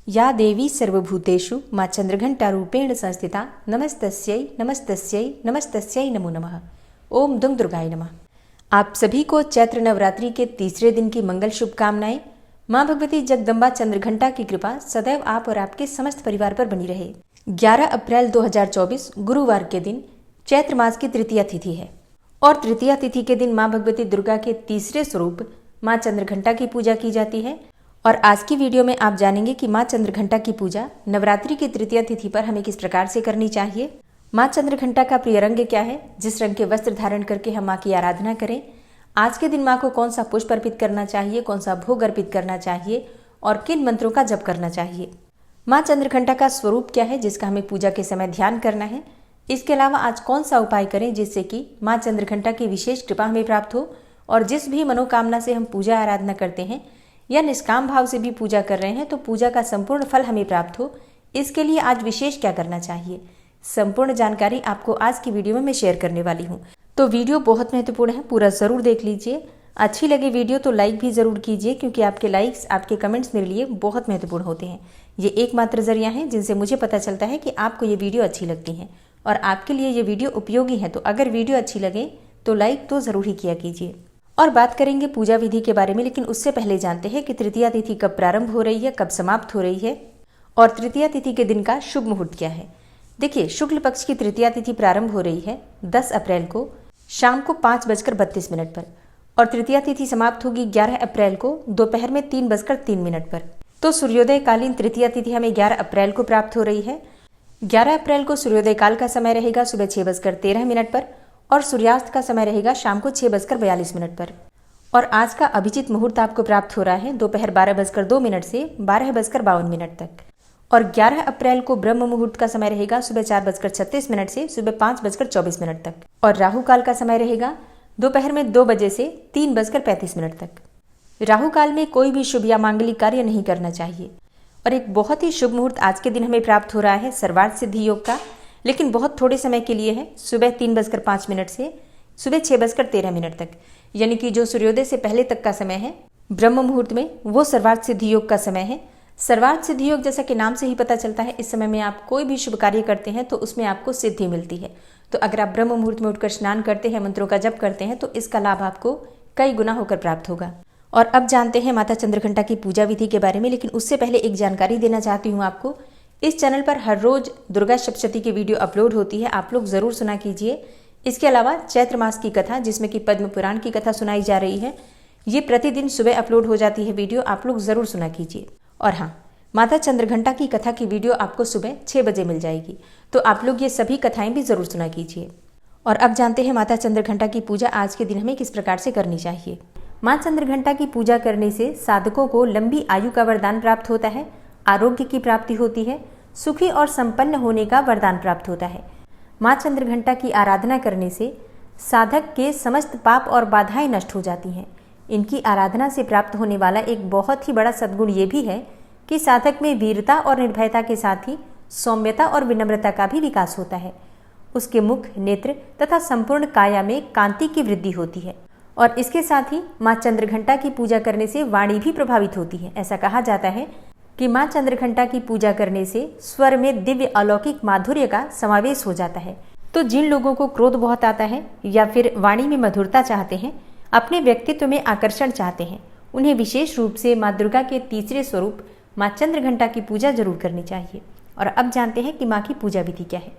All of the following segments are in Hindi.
या देवी सर्वभूतेषु माँ चंद्रघंटारूपेण संस्थिता नमस्तस्यै नमस्तस्यै नमस्तस्यै नमो नमः। ओम दुम दुर्गाय नमः। आप सभी को चैत्र नवरात्रि के तीसरे दिन की मंगल शुभकामनाएं। माँ भगवती जगदम्बा चंद्रघंटा की कृपा सदैव आप और आपके समस्त परिवार पर बनी रहे। 11 अप्रैल 2024 गुरुवार के दिन चैत्र मास की तृतीया तिथि है और तृतीया तिथि के दिन माँ भगवती दुर्गा के तीसरे स्वरूप माँ चंद्रघंटा की पूजा की जाती है। और आज की वीडियो में आप जानेंगे कि माँ चंद्रघंटा की पूजा नवरात्रि की तृतीया तिथि पर हमें किस प्रकार से करनी चाहिए। माँ चंद्रघंटा का प्रिय रंग क्या है, जिस रंग के वस्त्र धारण करके हम माँ की आराधना करें। आज के दिन माँ को कौन सा पुष्प अर्पित करना चाहिए, कौन सा भोग अर्पित करना चाहिए और किन मंत्रों का जप करना चाहिए। माँ चंद्रघंटा का स्वरूप क्या है जिसका हमें पूजा के समय ध्यान करना है। इसके अलावा आज कौन सा उपाय करें जिससे कि माँ चंद्रघंटा की विशेष कृपा हमें प्राप्त हो और जिस भी मनोकामना से हम पूजा आराधना करते हैं या निष्काम भाव से भी पूजा कर रहे हैं तो पूजा का संपूर्ण फल हमें प्राप्त हो, इसके लिए आज विशेष क्या करना चाहिए, संपूर्ण जानकारी आपको आज की वीडियो में मैं शेयर करने वाली हूँ। तो वीडियो बहुत महत्वपूर्ण है, पूरा जरूर देख लीजिए। अच्छी लगे वीडियो तो लाइक भी जरूर कीजिए, क्योंकि आपके लाइक्स, आपके कमेंट्स मेरे लिए बहुत महत्वपूर्ण होते हैं। ये एकमात्र जरिया है जिनसे मुझे पता चलता है कि आपको ये वीडियो अच्छी लगती है और आपके लिए ये वीडियो उपयोगी है। तो अगर वीडियो अच्छी लगे तो लाइक तो जरूर ही किया कीजिए। और बात करेंगे पूजा विधि के बारे में, लेकिन उससे पहले जानते हैं कि तृतीया तिथि कब प्रारंभ हो रही है, कब समाप्त हो रही है और तृतीया तिथि के दिन का शुभ मुहूर्त क्या है। देखिए, शुक्ल पक्ष की तृतीया तिथि प्रारंभ हो रही है 10 अप्रैल को शाम को 5:32 पर और तृतीया तिथि समाप्त होगी 11 अप्रैल को दोपहर में 3:03 पर। तो सूर्योदय कालीन तृतीया तिथि हमें 11 अप्रैल को प्राप्त हो रही है। 11 अप्रैल को सूर्योदय काल का समय रहेगा सुबह 6:13 पर और सूर्यास्त का समय रहेगा शाम को 6:42 पर। और आज का अभिजीत मुहूर्त आपको प्राप्त हो रहा है दोपहर 12:02 से 12:52 तक। और 11 अप्रैल को ब्रह्म मुहूर्त का समय रहेगा सुबह 4:36 से सुबह 5:24 तक। और राहु काल का समय रहेगा दोपहर में 2 बजे से 3:35 तक। राहु काल में कोई भी शुभ या मांगलिक कार्य नहीं करना चाहिए। और एक बहुत ही शुभ मुहूर्त आज के दिन हमें प्राप्त हो रहा है सर्वार्थ सिद्धि योग का, लेकिन बहुत थोड़े समय के लिए है, सुबह 3:05 से सुबह 6:13 तक। यानी कि जो सूर्योदय से पहले तक का समय है ब्रह्म मुहूर्त में, वो सर्वार्थ सिद्धि योग का समय है। सर्वार्थ सिद्धि योग जैसा कि नाम से ही पता चलता है, इस समय में आप कोई भी शुभ कार्य करते हैं तो उसमें आपको सिद्धि मिलती है। तो अगर आप ब्रह्म मुहूर्त में उठकर स्नान करते हैं, मंत्रों का जप करते हैं तो इसका लाभ आपको कई गुना होकर प्राप्त होगा। और अब जानते हैं माता चंद्रघंटा की पूजा विधि के बारे में, लेकिन उससे पहले एक जानकारी देना चाहती हूँ आपको। इस चैनल पर हर रोज दुर्गा सप्तशती की वीडियो अपलोड होती है, आप लोग जरूर सुना कीजिए। इसके अलावा चैत्र मास की कथा, जिसमें कि पद्म पुराण की कथा सुनाई जा रही है, ये प्रतिदिन सुबह अपलोड हो जाती है वीडियो, आप लोग जरूर सुना कीजिए। और हाँ, माता चंद्रघंटा की कथा की वीडियो आपको सुबह 6 बजे मिल जाएगी, तो आप लोग ये सभी कथाएं भी जरूर सुना कीजिए। और अब जानते हैं माता चंद्रघंटा की पूजा आज के दिन हमें किस प्रकार से करनी चाहिए। माँ चंद्रघंटा की पूजा करने से साधकों को लंबी आयु का वरदान प्राप्त होता है, आरोग्य की प्राप्ति होती है, सुखी और संपन्न होने का वरदान प्राप्त होता है। माँ चंद्रघंटा की आराधना करने से साधक के समस्त पाप और बाधाएं नष्ट हो जाती हैं। इनकी आराधना से प्राप्त होने वाला एक बहुत ही बड़ा सद्गुण ये भी है कि साधक में वीरता और निर्भयता के साथ ही सौम्यता और विनम्रता का भी विकास होता है। उसके मुख, नेत्र तथा संपूर्ण काया में कांति की वृद्धि होती है। और इसके साथ ही माँ चंद्रघंटा की पूजा करने से वाणी भी प्रभावित होती है। ऐसा कहा जाता है कि माँ चंद्रघंटा की पूजा करने से स्वर में दिव्य अलौकिक माधुर्य का समावेश हो जाता है। तो जिन लोगों को क्रोध बहुत आता है या फिर वाणी में मधुरता चाहते हैं, अपने व्यक्तित्व में आकर्षण चाहते हैं, उन्हें विशेष रूप से माँ दुर्गा के तीसरे स्वरूप माँ चंद्रघंटा की पूजा जरूर करनी चाहिए। और अब जानते हैं कि माँ की पूजा विधि क्या है।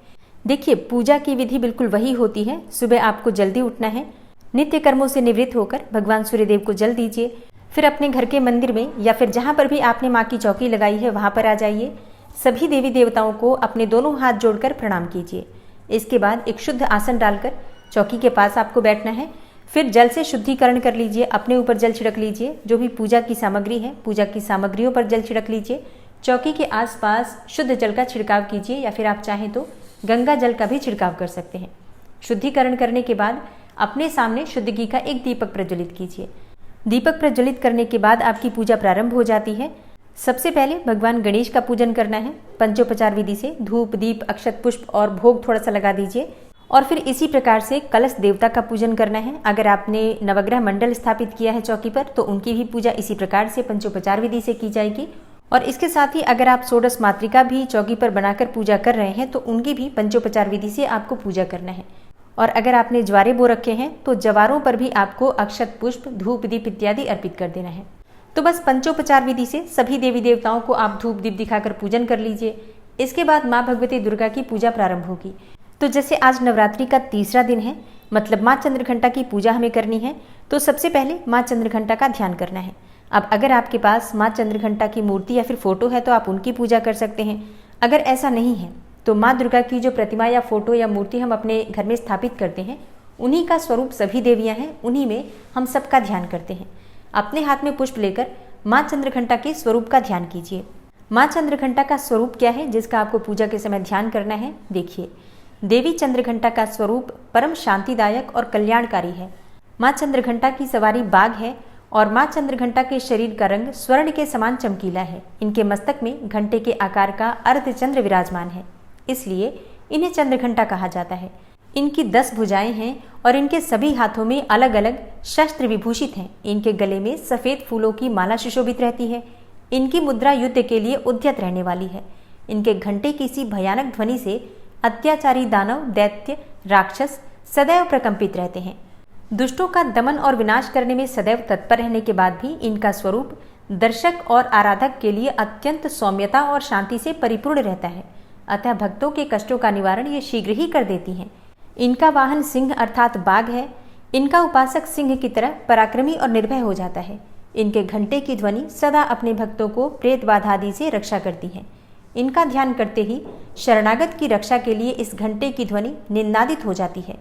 देखिए, पूजा की विधि बिल्कुल वही होती है। सुबह आपको जल्दी उठना है, नित्य कर्मों से निवृत्त होकर भगवान सूर्यदेव को जल दीजिए, फिर अपने घर के मंदिर में या फिर जहाँ पर भी आपने माँ की चौकी लगाई है वहाँ पर आ जाइए। सभी देवी देवताओं को अपने दोनों हाथ जोड़कर प्रणाम कीजिए। इसके बाद एक शुद्ध आसन डालकर चौकी के पास आपको बैठना है। फिर जल से शुद्धिकरण कर लीजिए, अपने ऊपर जल छिड़क लीजिए। जो भी पूजा की सामग्री है, पूजा की सामग्रियों पर जल छिड़क लीजिए। चौकी के आसपास शुद्ध जल का छिड़काव कीजिए या फिर आप चाहें तो गंगा जल का भी छिड़काव कर सकते हैं। शुद्धिकरण करने के बाद अपने सामने शुद्ध घी का एक दीपक प्रज्वलित कीजिए। दीपक प्रज्वलित करने के बाद आपकी पूजा प्रारंभ हो जाती है। सबसे पहले भगवान गणेश का पूजन करना है। पंचोपचार विधि से धूप, दीप, अक्षत, पुष्प और भोग थोड़ा सा लगा दीजिए। और फिर इसी प्रकार से कलश देवता का पूजन करना है। अगर आपने नवग्रह मंडल स्थापित किया है चौकी पर, तो उनकी भी पूजा इसी प्रकार से पंचोपचार विधि से की जाएगी। और इसके साथ ही अगर आप षोडश मातृका भी चौकी पर बनाकर पूजा कर रहे हैं तो उनकी भी पंचोपचार विधि से आपको पूजा करना है। और अगर आपने ज्वारे बो रखे हैं तो जवारों पर भी आपको अक्षत, पुष्प, धूप, दीप इत्यादि अर्पित कर देना है। तो बस पंचोपचार विधि से सभी देवी देवताओं को आप धूप दीप दिखाकर पूजन कर लीजिए। इसके बाद माँ भगवती दुर्गा की पूजा प्रारंभ होगी। तो जैसे आज नवरात्रि का तीसरा दिन है, मतलब माँ चंद्रघंटा की पूजा हमें करनी है, तो सबसे पहले माँ चंद्रघंटा का ध्यान करना है। अब अगर आपके पास माँ चंद्रघंटा की मूर्ति या फिर फोटो है तो आप उनकी पूजा कर सकते हैं। अगर ऐसा नहीं है तो माँ दुर्गा की जो प्रतिमा या फोटो या मूर्ति हम अपने घर में स्थापित करते हैं, उन्हीं का स्वरूप सभी देवियाँ हैं, उन्हीं में हम सबका ध्यान करते हैं। अपने हाथ में पुष्प लेकर माँ चंद्रघंटा के स्वरूप का ध्यान कीजिए। माँ चंद्रघंटा का स्वरूप क्या है जिसका आपको पूजा के समय ध्यान करना है? देखिए, देवी चंद्रघंटा का स्वरूप परम शांतिदायक और कल्याणकारी है। माँ चंद्रघंटा की सवारी बाघ है और माँ चंद्रघंटा के शरीर का रंग स्वर्ण के समान चमकीला है। इनके मस्तक में घंटे के आकार का अर्धचंद्र विराजमान है, इसलिए इन्हें चंद्रघंटा कहा जाता है। इनकी 10 भुजाएं हैं और इनके सभी हाथों में अलग अलग शस्त्र विभूषित हैं। इनके गले में सफेद फूलों की माला सुशोभित रहती है। इनकी मुद्रा युद्ध के लिए उद्यत रहने वाली है। इनके घंटे की सी भयानक ध्वनि से अत्याचारी दानव, दैत्य, राक्षस सदैव प्रकंपित रहते हैं। दुष्टों का दमन और विनाश करने में सदैव तत्पर रहने के बाद भी इनका स्वरूप दर्शक और आराधक के लिए अत्यंत सौम्यता और शांति से परिपूर्ण रहता है। अतः भक्तों के कष्टों का निवारण ये शीघ्र ही कर देती हैं। इनका वाहन सिंह अर्थात बाघ है। इनका उपासक सिंह की तरह पराक्रमी और निर्भय हो जाता है। इनके घंटे की ध्वनि सदा अपने भक्तों को प्रेत बाधा आदि से रक्षा करती है। इनका ध्यान करते ही शरणागत की रक्षा के लिए इस घंटे की ध्वनि निनादित हो जाती है।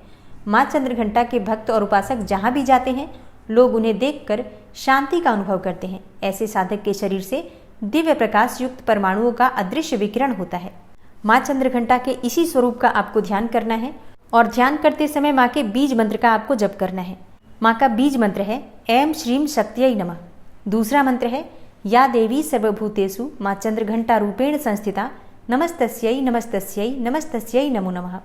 माँ चंद्रघंटा के भक्त और उपासक जहाँ भी जाते हैं, लोग उन्हें देखकर शांति का अनुभव करते हैं। ऐसे साधक के शरीर से दिव्य प्रकाश युक्त परमाणुओं का अदृश्य विकिरण होता है। माँ चंद्रघंटा के इसी स्वरूप का आपको ध्यान करना है और ध्यान करते समय माँ के बीज मंत्र का आपको जप करना है। माँ का बीज मंत्र है ऐं श्रीं शक्त्यै नमः। दूसरा मंत्र है या देवी सर्वभूतेषु माँ चंद्रघंटा रूपेण संस्थिता नमस्तस्यै नमस्तस्यै नमस्तस्यै नमो नमः।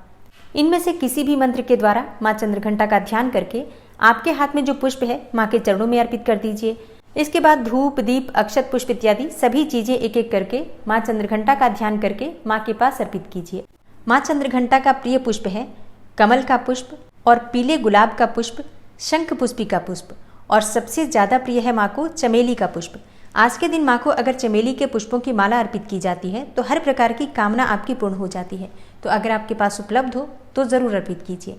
इनमें से किसी भी मंत्र के द्वारा माँ चंद्रघंटा का ध्यान करके आपके हाथ में जो पुष्प है माँ के चरणों में अर्पित कर दीजिए। इसके बाद धूप, दीप, अक्षत, पुष्प इत्यादि सभी चीजें एक एक करके माँ चंद्रघंटा का ध्यान करके माँ के पास अर्पित कीजिए। माँ चंद्रघंटा का प्रिय पुष्प है कमल का पुष्प और पीले गुलाब का पुष्प, शंख पुष्पी का पुष्प, और सबसे ज्यादा प्रिय है माँ को चमेली का पुष्प। आज के दिन माँ को अगर चमेली के पुष्पों की माला अर्पित की जाती है तो हर प्रकार की कामना आपकी पूर्ण हो जाती है। तो अगर आपके पास उपलब्ध हो तो जरूर अर्पित कीजिए।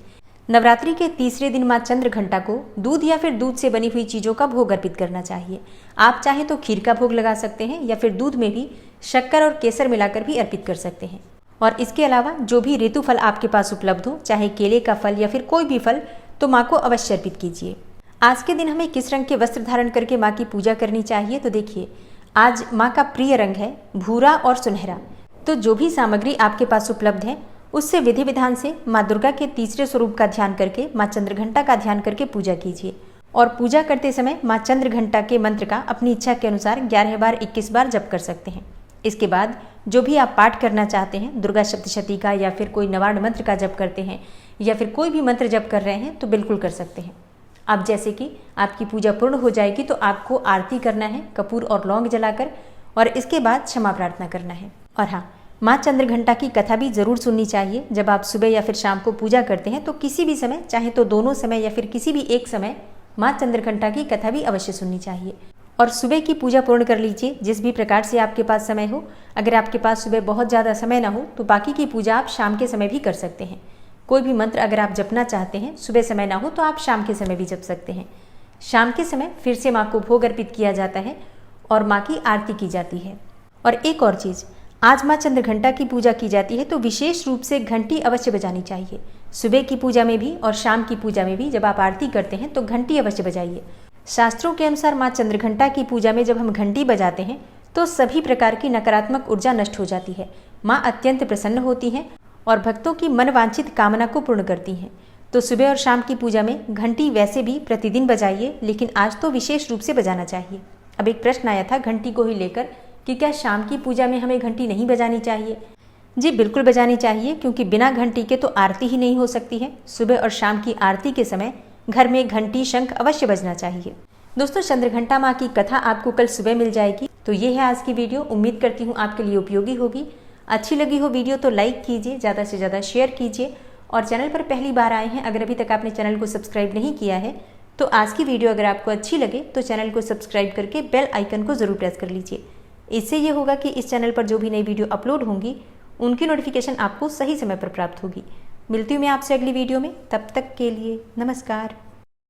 नवरात्रि के तीसरे दिन माँ चंद्रघंटा को दूध या फिर दूध से बनी हुई चीजों का भोग अर्पित करना चाहिए। आप चाहे तो खीर का भोग लगा सकते हैं या फिर दूध में भी शक्कर और केसर मिलाकर भी अर्पित कर सकते हैं। और इसके अलावा जो भी ऋतु फल आपके पास उपलब्ध हो, चाहे केले का फल या फिर कोई भी फल, तो माँ को अवश्य अर्पित कीजिए। आज के दिन हमें किस रंग के वस्त्र धारण करके माँ की पूजा करनी चाहिए? तो देखिए, आज माँ का प्रिय रंग है भूरा और सुनहरा। तो जो भी सामग्री आपके पास उपलब्ध है उससे विधि विधान से माँ दुर्गा के तीसरे स्वरूप का ध्यान करके माँ चंद्रघंटा का ध्यान करके पूजा कीजिए। और पूजा करते समय माँ चंद्रघंटा के मंत्र का अपनी इच्छा के अनुसार 11 बार 21 बार जप कर सकते हैं। इसके बाद जो भी आप पाठ करना चाहते हैं, दुर्गा सप्तशती का या फिर कोई नवार्ण मंत्र का जप करते हैं या फिर कोई भी मंत्र जप कर रहे हैं तो बिल्कुल कर सकते हैं। अब जैसे कि आपकी पूजा पूर्ण हो जाएगी तो आपको आरती करना है कपूर और लौंग जलाकर, और इसके बाद क्षमा प्रार्थना करना है। और हाँ, माँ चंद्रघंटा की कथा भी जरूर सुननी चाहिए। जब आप सुबह या फिर शाम को पूजा करते हैं तो किसी भी समय, चाहे तो दोनों समय या फिर किसी भी एक समय, माँ चंद्रघंटा की कथा भी अवश्य सुननी चाहिए। और सुबह की पूजा पूर्ण कर लीजिए जिस भी प्रकार से आपके पास समय हो। अगर आपके पास सुबह बहुत ज़्यादा समय ना हो तो बाकी की पूजा आप शाम के समय भी कर सकते हैं। कोई भी मंत्र अगर आप जपना चाहते हैं, सुबह समय ना हो तो आप शाम के समय भी जप सकते हैं। शाम के समय फिर से माँ को भोग अर्पित किया जाता है और माँ की आरती की जाती है। और एक और चीज़, आज माँ चंद्रघंटा की पूजा की जाती है तो विशेष रूप से घंटी अवश्य बजानी चाहिए। सुबह की पूजा में भी और शाम की पूजा में भी जब आप आरती करते हैं तो घंटी अवश्य बजाइए। शास्त्रों के अनुसार माँ चंद्रघंटा की पूजा में जब हम घंटी बजाते हैं तो सभी प्रकार की नकारात्मक ऊर्जा नष्ट हो जाती है। माँ अत्यंत प्रसन्न होती हैं और भक्तों की मनवांछित कामना को पूर्ण करती हैं। तो सुबह और शाम की पूजा में घंटी वैसे भी प्रतिदिन बजाइए, लेकिन आज तो विशेष रूप से बजाना चाहिए। अब एक प्रश्न आया था घंटी को ही लेकर कि क्या शाम की पूजा में हमें घंटी नहीं बजानी चाहिए? जी बिल्कुल बजानी चाहिए, क्योंकि बिना घंटी के तो आरती ही नहीं हो सकती है। सुबह और शाम की आरती के समय घर में घंटी, शंख अवश्य बजना चाहिए। दोस्तों, चंद्रघंटा माँ की कथा आपको कल सुबह मिल जाएगी। तो ये है आज की वीडियो। उम्मीद करती हूँ आपके लिए उपयोगी होगी। अच्छी लगी हो वीडियो तो लाइक कीजिए, ज़्यादा से ज़्यादा शेयर कीजिए। और चैनल पर पहली बार आए हैं, अगर अभी तक आपने चैनल को सब्सक्राइब नहीं किया है तो आज की वीडियो अगर आपको अच्छी लगे तो चैनल को सब्सक्राइब करके बेल आइकन को ज़रूर प्रेस कर लीजिए। इससे ये होगा कि इस चैनल पर जो भी नई वीडियो अपलोड होंगी उनकी नोटिफिकेशन आपको सही समय पर प्राप्त होगी। मिलती हूँ मैं आपसे अगली वीडियो में, तब तक के लिए नमस्कार।